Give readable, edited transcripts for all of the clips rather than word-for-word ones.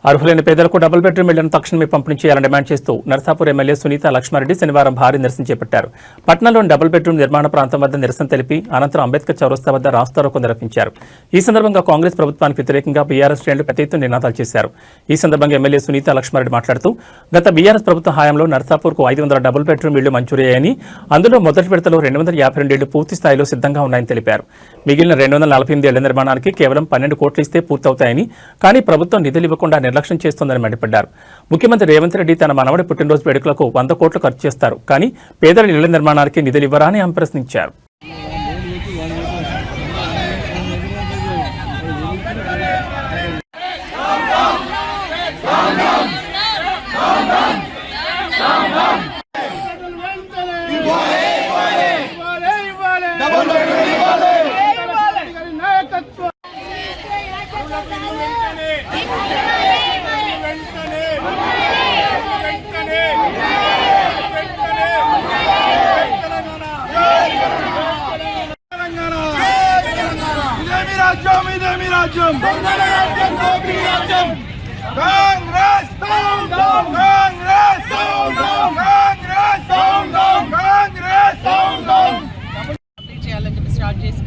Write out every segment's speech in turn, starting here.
అర్హులైన పేదలకు double bedroom ఇళ్లను తక్షణమే పంపిణీ చేయాలని డిమాండ్ చేస్తూ నర్సాపూర్ ఎమ్మెల్యే సునీత లక్ష్మారెడ్డి శనివారం భారీ నిరసన చేపట్టారు. పట్టణంలోని డబుల్ బెడ్రూమ్ నిర్మాణ ప్రాంతం వద్ద నిరసన తెలిపి అనంతరం అంబేద్కర్ చౌరస్తా వద్ద రాస్తారోకో నిర్వహించారు. ఈ సందర్భంగా కాంగ్రెస్ ప్రభుత్వానికి వ్యతిరేకంగా బీఆర్ఎస్ శ్రేణులు పెద్ద ఎత్తున నినాదాలు చేశారు. ఈ సందర్భంగా ఎమ్మెల్యే సునీత లక్ష్మారెడ్డి మాట్లాడుతూ గత బీఆర్ఎస్ ప్రభుత్వ హయాంలో నర్సాపూర్కు 500 డబుల్ బెడ్రూమ్ ఇళ్లు మంజూరయ్యాయని, అందులో మొదటి విడతలో 252 ఇళ్లు పూర్తి స్థాయిలో సిద్ధంగా ఉన్నాయని తెలిపారు. మిగిలిన 248 ఇళ్ల నిర్మాణానికి కేవలం 12 కోట్లు ఇస్తే పూర్తవుతాయని, కానీ ప్రభుత్వం నిధులు ఇవ్వకుండా నిర్లక్ష్యం చేస్తోందని మండిపడ్డారు. ముఖ్యమంత్రి రేవంత్ రెడ్డి తన మనవడి పుట్టినరోజు వేడుకలకు 100 కోట్లు ఖర్చు చేస్తారు, కానీ పేదల ఇళ్ల నిర్మాణానికి నిధులు ఇవ్వరా అని ఆమె ప్రశ్నించారు.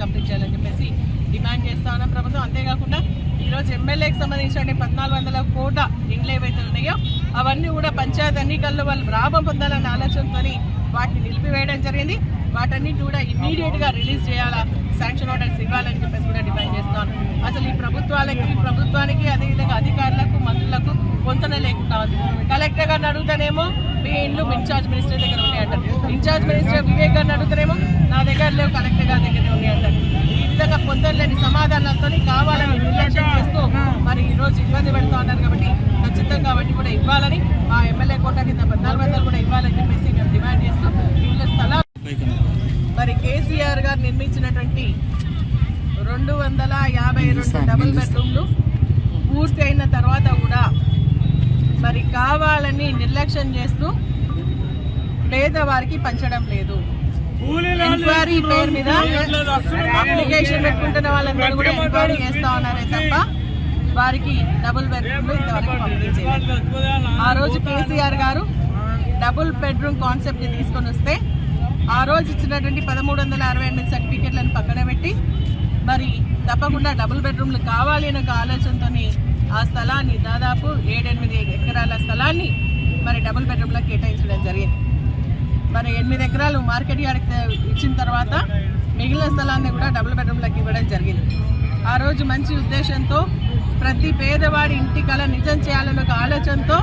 కంప్లీట్ చేయాలని చెప్పేసి డిమాండ్ చేస్తా ఉన్నాం ప్రభుత్వం. అంతేకాకుండా ఈరోజు ఎమ్మెల్యేకి సంబంధించిన 1400 కోట్ల ఇండ్లు ఏవైతే ఉన్నాయో అవన్నీ కూడా పంచాయతీ ఎన్నికల్లో వాళ్ళు లాభం పొందాలన్న ఆలోచనతో వాటిని నిలిపివేయడం జరిగింది. వాటన్నిటి కూడా ఇమ్మీడియట్గా రిలీజ్ చేయాలా, శాంక్షన్ ఆర్డర్స్ ఇవ్వాలని చెప్పేసి కూడా డిమాండ్ చేస్తాను. అసలు ఈ ప్రభుత్వానికి అదేవిధంగా అధికారులకు మంత్రులకు పొంతన లేకుండా ఉంది. కలెక్టర్ గారిని అడుగుతానేమో మీ ఇండ్లు ఇన్ఛార్జ్ మినిస్టర్ దగ్గర ఉన్నాయంటారు, ఇన్ఛార్జ్ మినిస్టర్ వివేక్ గారిని అడుగుతానేమో నా దగ్గర లేవు, కలెక్టర్ గారి దగ్గర ఉన్నాయంటారు. ఈ విధంగా పొందలేని సమాధానాలతో కావాలని నిర్లక్ష్యం చేస్తూ మరి ఈరోజు ఇబ్బంది పెడుతూ ఉన్నారు. కాబట్టి ఖచ్చితంగా వాటిని కూడా ఇవ్వాలని, మా ఎమ్మెల్యే కోట కింద 1400 కూడా ఇవ్వాలని చెప్పేసి మేము డిమాండ్ చేస్తూ ఇళ్ళ స్థలాలు మరి కేసీఆర్ గారు నిర్మించినటువంటి 252 డబుల్ బెడ్రూమ్లు పూర్తి అయిన తర్వాత కూడా మరి కావాలని నిర్లక్ష్యం చేస్తూ పేదవారికి పంచడం లేదు. ఎంక్వైరీ పేరు మీద అప్లికేషన్ పెట్టుకుంటున్న వాళ్ళందరూ కూడా ఎంక్వైరీ చేస్తా ఉన్నారే తప్ప వారికి డబుల్ బెడ్రూమ్లు ఇంతవరకు పంపిణీ చేయలేదు. ఆ రోజు కేసీఆర్ గారు డబుల్ బెడ్రూమ్ కాన్సెప్ట్ని తీసుకొని వస్తే ఆ రోజు ఇచ్చినటువంటి 1368 సర్టిఫికెట్లను పక్కన పెట్టి మరి తప్పకుండా డబుల్ బెడ్రూమ్లు కావాలి అనే ఒక ఆలోచనతో ఆ స్థలాన్ని దాదాపు 7-8 ఎకరాల స్థలాన్ని మరి డబుల్ బెడ్రూమ్లకు కేటాయించడం జరిగింది. మరి 8 ఎకరాలు మార్కెట్ యార్డ్కి ఇచ్చిన తర్వాత మిగిలిన స్థలాన్ని కూడా డబుల్ బెడ్రూమ్లకు ఇవ్వడం జరిగింది. ఆ రోజు మంచి ఉద్దేశంతో ప్రతి పేదవాడి ఇంటి కళ నిజం చేయాలని ఒక ఆలోచనతో